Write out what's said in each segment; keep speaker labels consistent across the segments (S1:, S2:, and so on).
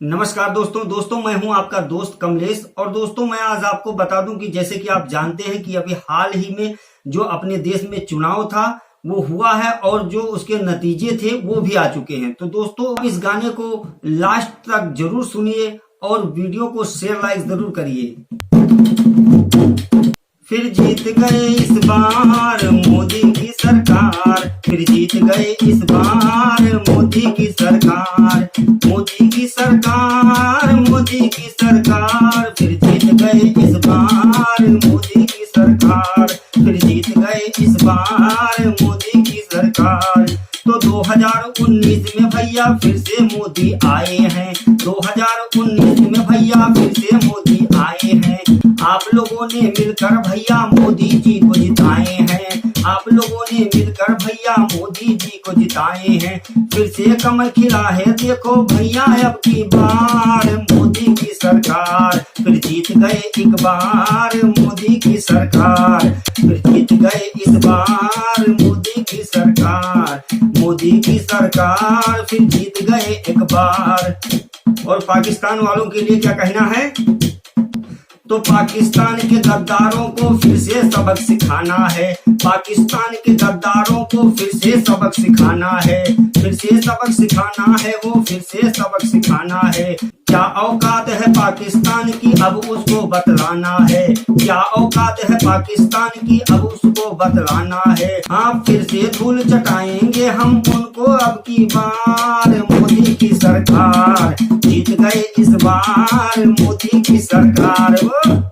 S1: नमस्कार दोस्तों मैं हूं आपका दोस्त कमलेश। और दोस्तों मैं आज आपको बता दूं कि जैसे कि आप जानते हैं कि अभी हाल ही में जो अपने देश में चुनाव था वो हुआ है और जो उसके नतीजे थे वो भी आ चुके हैं। तो दोस्तों इस गाने को लास्ट तक जरूर सुनिए और वीडियो को शेयर लाइक जरूर करिए। फिर जीत गए इस बार मोदी की सरकार, फिर जीत गए इस बार मोदी की सरकार, मोदी की सरकार, मोदी की सरकार, फिर जीत गए इस बार मोदी की सरकार, फिर जीत गए इस बार मोदी की सरकार। तो 2019 में भैया फिर से मोदी आए हैं, 2019 में भैया फिर से मोदी आए हैं। आप लोगों ने मिलकर भैया मोदी जी को जिताए हैं, आप लोगों ने मिलकर भैया मोदी जी को जिताए हैं। फिर से कमल खिला है देखो भैया अब की बार मोदी की सरकार, फिर जीत गए एक बार मोदी की सरकार, फिर जीत गए इस बार मोदी की सरकार, मोदी की सरकार, फिर जीत गए एक बार। और पाकिस्तान वालों के लिए क्या कहना है? तो पाकिस्तान के गद्दारों को फिर से सबक सिखाना है, पाकिस्तान के गद्दारों को फिर से सबक सिखाना है, फिर से सबक सिखाना है, वो फिर से सबक सिखाना है। क्या औकात है पाकिस्तान की अब उसको बतलाना है, क्या औकात है पाकिस्तान की अब उसको बतलाना है। हाँ फिर से धूल चटाएंगे हम उनको अब की बार मोदी की सरकार, जीत गए इस बार मोदी की सरकार,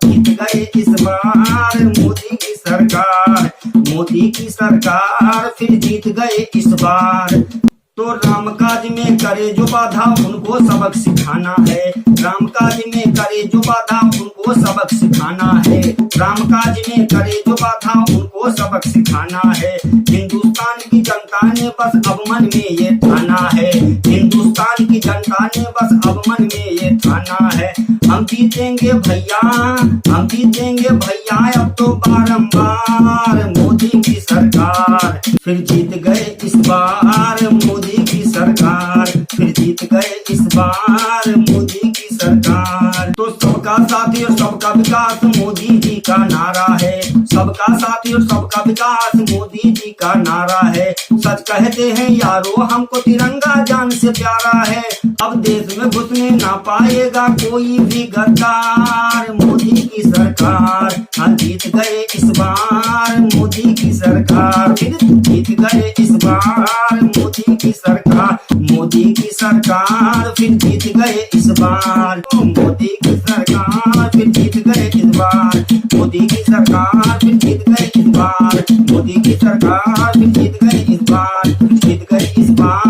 S1: जीत गए इस बार मोदी की सरकार, मोदी की सरकार, फिर जीत गए इस बार। तो रामकाज में करे जो बाधा उनको सबक सिखाना है, रामकाज में करे जो बाधा उनको सबक सिखाना है, रामकाज में करे जो बाधा उनको सबक सिखाना है। हिंदुस्तान की जनता ने बस अब मन में ये ठाना है, हिंदुस्तान की जनता ने बस अब मन में ये ठाना है। हम जीतेंगे भैया, हम जीतेंगे भैया अब तो बारंबार मोदी की सरकार, फिर जीत गए इस बार मोदी की सरकार, फिर जीत गए इस बार मोदी की सरकार। तो सबका साथी और सबका विकास मोदी जी का नारा है, सबका साथी और सबका विकास मोदी जी का नारा है। सच कहते हैं यारो हमको तिरंगा जान से प्यारा है, अब देश में घुसने ना पाएगा कोई भी गद्दार मोदी की सरकार। हम जीत गए इस बार मोदी की सरकार, फिर जीत गए इस बार मोदी की सरकार, मोदी की सरकार, फिर जीत गए इस बार मोदी की सरकार, फिर जीत गए इस बार मोदी की सरकार, फिर जीत गए इस बार मोदी की सरकार, फिर जीत गए इस बार, जीत गए इस बार।